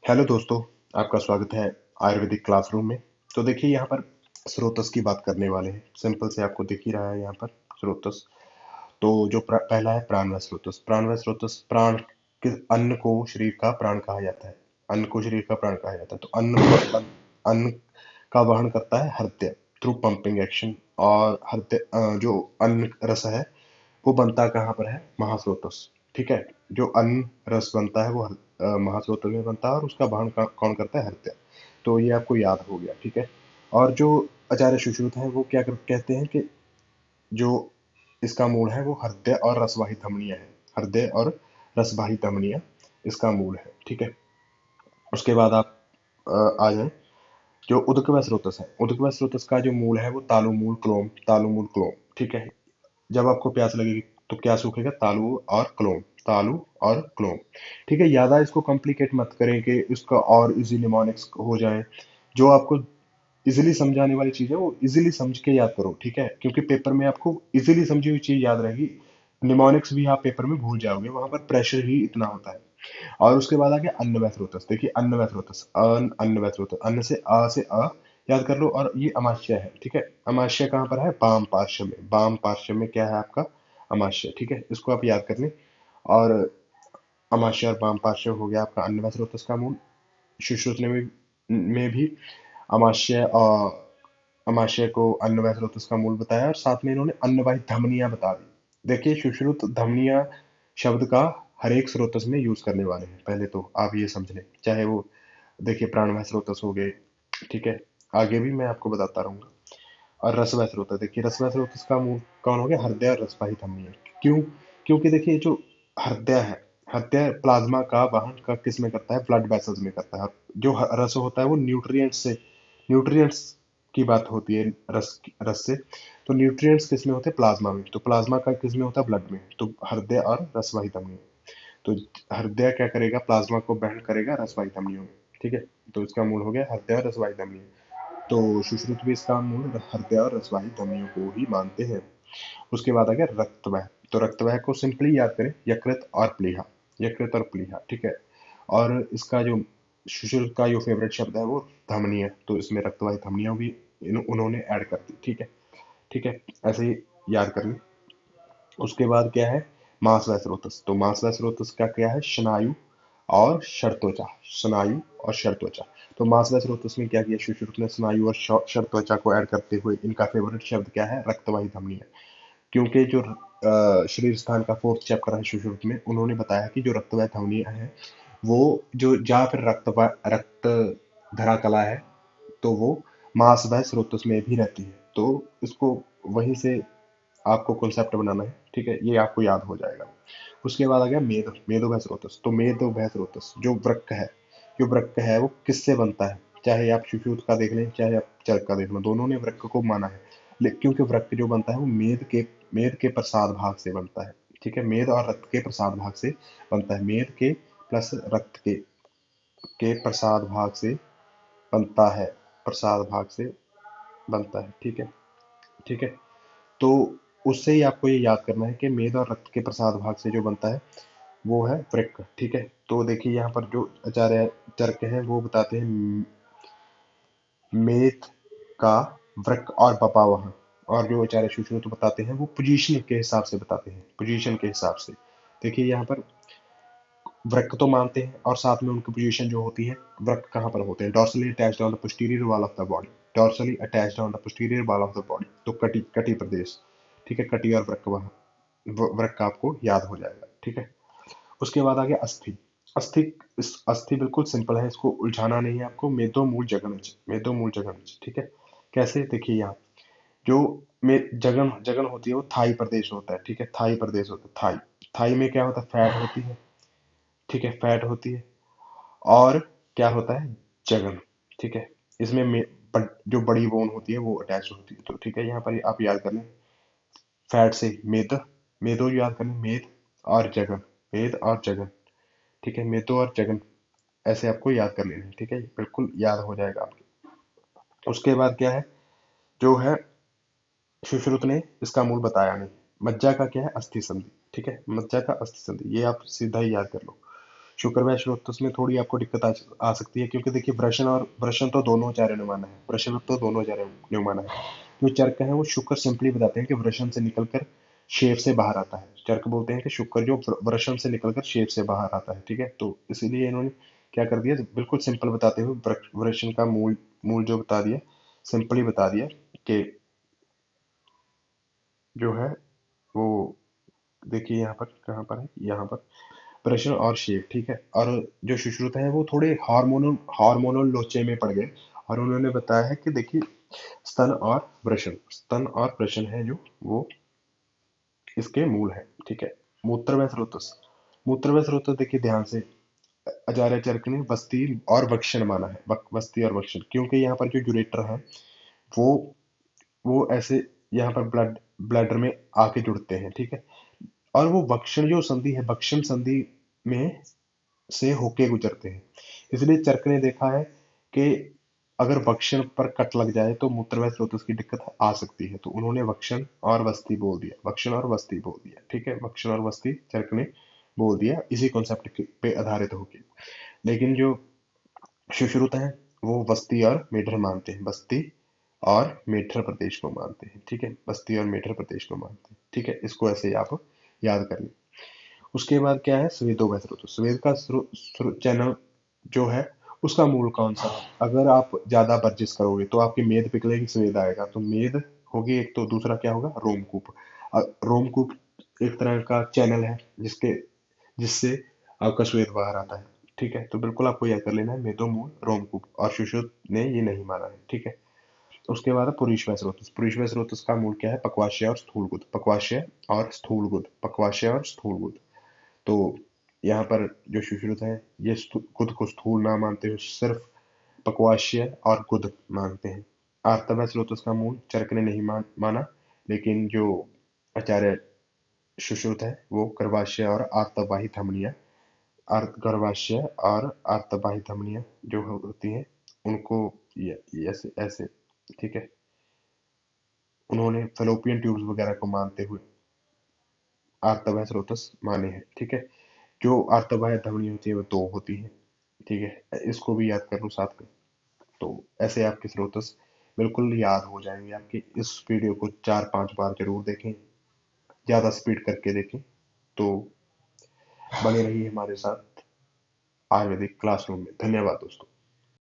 Hello दोस्तों, आपका स्वागत है आयुर्वेदिक क्लासरूम में। तो देखिए यहाँ पर स्रोतस की बात करने वाले हैं। सिंपल से आपको दिख ही रहा है यहाँ पर स्रोतस। तो जो पहला है प्राणवायु स्रोतस। प्राणवायु स्रोतस प्राण के अन्न को शरीर का प्राण कहा जाता है। अन्न को शरीर का प्राण कहा जाता है। तो अन्न का वहन करता है हृदय थ्रू पंपिंग एक्शन। और हृदय जो अन्न रस है वो बनता कहाँ पर है? महास्रोतस। ठीक है। जो अन्न रस बनता है वो महास्रोतस में बनता है और उसका वहन कौन करता है? हृदय। तो ये आपको याद हो गया। ठीक है। और जो आचार्य सुश्रुत है वो क्या कहते हैं कि जो इसका मूल है वो हृदय और रसवाही धमनियां है। हृदय और रसवाही धमनियां इसका मूल है। ठीक है। उसके बाद आप आ जाए जो उदकवय स्रोतस है। उदकवय स्रोतस का जो मूल है वो तालु मूल क्लोम। तालु मूल क्लोम। ठीक है। जब आपको प्यास लगेगी तो क्या सूखेगा? तालु और क्लोम। तालु और क्लोम। ठीक है। ज्यादा इसको कॉम्प्लिकेट मत करें कि इसका और इजी निमोनिक्स हो जाए। जो आपको इजीली समझाने वाली चीज है वो इजीली समझ के याद करो। ठीक है। क्योंकि पेपर में आपको इजीली समझी हुई चीज याद रहेगी। निमोनिक्स भी आप पेपर में भूल जाओगे, वहां पर प्रेशर ही इतना होता है। और उसके बाद आ गया अन्नवय स्रोतस। देखिए अन्नवय स्रोतस, अन्नवय स्रोतस, अन्न से अ याद कर लो। और ये अमाशय है। ठीक है। अमाशय कहाँ पर है? वाम पार्श्व में। वाम पार्श्व में क्या है आपका? अमाशय। ठीक है। इसको आप याद कर लें। और अमाशय और वाम पार्श्व हो गया आपका अन्नवय स्रोतस का मूल। सुश्रुत में भी अमाशय और अमाशय को अन्नवय स्रोतस का मूल बताया और साथ में इन्होंने अन्नवाही धमनियां बता दी। देखिए सुश्रुत धमनियां शब्द का हर एक स्रोतस में यूज करने वाले हैं। पहले तो आप ये समझ लें, चाहे वो देखिए प्राणवायु स्रोतस हो गए। ठीक है। आगे भी मैं आपको बताता रहूंगा। और रसवय स्रोतस। देखिए रसवय स्रोतस का मूल कौन हो गया? हृदय और रसवाही धमनियां। क्यों? क्योंकि देखिए जो हृदय है, हृदय प्लाज्मा का वहन का किस में करता है? ब्लड वेसल्स में करता है। जो रस होता है वो न्यूट्रिएंट्स की बात होती है। रस से तो न्यूट्रिएंट्स किस में होते हैं? प्लाज्मा में। तो प्लाज्मा का किस में होता है? ब्लड में। तो हृदय और रसवाही धमनियां। तो हृदय क्या करेगा? प्लाज्मा को बहन करेगा रसवाही धमनियों में। ठीक है। तो इसका मूल हो गया हृदय और रसवाही धमनियां। तो सुश्रुत भी इसका मूल हृदय और रसवाही धमनियों को ही मानते हैं। उसके बाद आ गया रक्तवह। तो रक्तवह को सिंपली याद करें, यकृत और प्लीहा। यकृत और प्लीहा। ठीक है। और इसका जो सुश्रुत का जो फेवरेट शब्द है वो धमनी है, तो इसमें रक्तवाही धमनियां भी उन्होंने ऐड कर दी। ठीक है। ठीक है। ऐसे ही याद कर लें। उसके बाद क्या है? मांसवय स्रोतस। तो मांसवय स्रोतस का क्या है? स्नायु और शर्तोचा। स्नायु और शर्तोचा। तो मांसवय स्रोतस में क्या किया सुश्रुत ने? स्नायु और शर्तोचा को ऐड करते हुए इनका फेवरेट शब्द क्या है? रक्तवाही धमनी है। क्योंकि जो शरीर स्थान का फोर्थ चैप्टर है सुश्रुत में, उन्होंने बताया कि जो रक्तवाही धमनियां है वो जो या फिर रक्त धरा कला है तो वो मांसवय स्रोतस में भी रहती है। तो इसको वहीं से आपको कॉन्सेप्ट बनाना है। ठीक है। ये आपको याद हो जाएगा। उसके बाद आ गया मेदोभय स्रोतस। तो मेदोभय स्रोतस जो वृक्क है, जो वृक्क है वो किससे बनता है? चाहे आप सुश्रुत का देख लें चाहे आप चरक का देख लो, दोनों ने वृक्क को माना है। क्योंकि वृक्क जो बनता है वो मेद के प्रसाद भाग से बनता है। ठीक है। मेद और रक्त के प्रसाद भाग से बनता है। मेद के प्लस रक्त के प्रसाद भाग से बनता है। प्रसाद भाग से बनता है। ठीक है। ठीक है। तो उससे ही आपको ये याद करना है कि मेद और रक्त के प्रसाद भाग से जो बनता है वो है वृक्क। ठीक है। तो देखिए यहाँ पर जो आचार्य चरक हैं वो बताते हैं मेद का वृक्क और बपावह। और जो आचार्य सुश्रुत बताते हैं वो पोजीशन के हिसाब से बताते हैं। पोजीशन के हिसाब से देखिए यहाँ पर वृक्क तो मानते हैं और साथ में उनकी पोजीशन जो होती है, वृक्क कहाँ पर होते हैं? Dorsally attached on the posterior wall of the body. Dorsally attached on the posterior wall of the body. तो कटी कटी प्रदेश। ठीक है। कटी और वृक्क वहाँ वृक्क आपको याद हो जाएगा। ठीक है। उसके बाद आ गया अस्थि। अस्थि। इस अस्थि बिल्कुल सिंपल है, इसको उलझाना नहीं है आपको। मेदो मूल जघनज। मेदो मूल जघनज। ठीक है। कैसे? देखिए यहाँ जो में जगन जगन होती है वो थाई प्रदेश होता है। ठीक है। थाई प्रदेश होता है। थाई। थाई में क्या होता है? फैट होती है। ठीक है। फैट होती है। और क्या होता है? जगन। ठीक है। इसमें जो बड़ी बोन होती है वो अटैच होती है। तो ठीक है। यहाँ पर आप याद कर लें फैट से मेद। मेदो याद कर लें। मेद और जगन। मेद और जगन। ठीक है। मेदो और जगन ऐसे आपको याद कर लेना है। ठीक है। बिल्कुल याद हो जाएगा आपके। उसके बाद क्या है? जो है सुश्रुत ने इसका मूल बताया नहीं। मज्जा का क्या है? अस्थि संधि। ठीक है। मज्जा का अस्थि संधि ये आप सीधा ही याद कर लो। शुक्र व श्रोतस में थोड़ी आपको दिक्कत आ सकती है, क्योंकि देखिए वृषण तो दोनों चार अनुमान है, वृषण तो दोनों चार अनुमान है। जो चर्क है वो शुक्र सिंपली बताते हैं कि वृषण से निकलकर शेप से बाहर आता है। चर्क बोलते हैं कि शुक्र जो वृषण से निकलकर शेप से बाहर आता है, ठीक है। तो इसीलिए इन्होंने क्या कर दिया, बिल्कुल सिंपल बताते हुए वृषण का मूल मूल जो बता दिया, सिंपली बता दिया कि जो है वो, देखिए यहाँ पर कहाँ पर है, यहाँ पर प्रश्न और शेप, ठीक है। और जो सुश्रुत है वो थोड़े हार्मोनल लोचे में पड़ गए, और उन्होंने बताया है कि देखिए स्तन और वृषण है जो वो इसके मूल है, ठीक है। मूत्र व स्रोतस, मूत्र व स्रोतस देखिए ध्यान से, आचार्य चरक ने वस्ती और वक्षण माना है, वस्ती और वक्षण, क्योंकि यहाँ पर जो यूरेटर है वो वो ऐसे यहाँ पर ब्लैडर में आके जुड़ते हैं, ठीक है। और वो वक्षण जो संधि है, वक्षण संधि में से होके गुजरते हैं। इसलिए चरक ने देखा है कि अगर वक्षण पर कट लग जाए तो मूत्रवय स्रोतस की दिक्कत आ सकती है, तो उन्होंने वक्षण और वस्ती बोल दिया, वक्षण और वस्ती बोल दिया, ठीक है। वक्षण और वस्ती चरक ने बोल दिया इसी कॉन्सेप्ट पे आधारित होके। लेकिन जो सुश्रुत है वो बस्ती और मेढर मानते हैं, बस्ती और मेढर प्रदेश को मानते हैं, ठीक है। बस्ती और मेढर प्रदेश को मानते हैं, ठीक है। इसको ऐसे ही आप याद कर लें। उसके बाद क्या है, स्वेदो व स्रोत, स्वेद का चैनल जो है उसका मूल कौन सा है। अगर आप ज्यादा वर्जिश करोगे तो आपकी मेद पिघलेगी, स्वेद आएगा, तो मेद होगी एक, तो दूसरा क्या होगा, रोमकूप। रोमकूप एक तरह का चैनल है जिससे आपका स्वेद बाहर आता है, ठीक है। तो बिल्कुल आपको याद कर लेना है, मेदो मूल रोमकूप, और सुश्रुत ने ये नहीं माना है, ठीक है। उसके बाद है पुरीश्व स्रोतस, पुरीश्व स्रोतस का मूल क्या है, पक्वाशय और स्थूलगुद, पक्वाशय और स्थूलगुद, पक्वाशय और स्थूलगुद। तो यहाँ पर जो सुश्रुत है ये गुद को स्थूल ना मानते हुए सिर्फ पक्वाशय और गुद मानते हैं। आर्तव स्रोतस का मूल चरक ने नहीं माना, लेकिन जो आचार्य सुश्रुत है वो गर्भाशय और आर्तवाही धमनियां, गर्भाशय और आर्तवाही धमनियां जो होती हैं उनको ये ऐसे ऐसे, ठीक है। उन्होंने फेलोपियन ट्यूब्स वगैरह को मानते हुए आर्तव स्रोतस माने हैं, ठीक है। जो आर्तवाह ध्वनि होती है वो दो होती है, ठीक है। इसको भी याद कर लो साथ में। तो ऐसे आपके स्रोतस बिल्कुल याद हो जाएंगे आपके। इस वीडियो को 4-5 बार जरूर देखें, ज्यादा स्पीड करके देखें। तो बने रहिए हमारे साथ आयुर्वेदिक क्लासरूम में। धन्यवाद दोस्तों।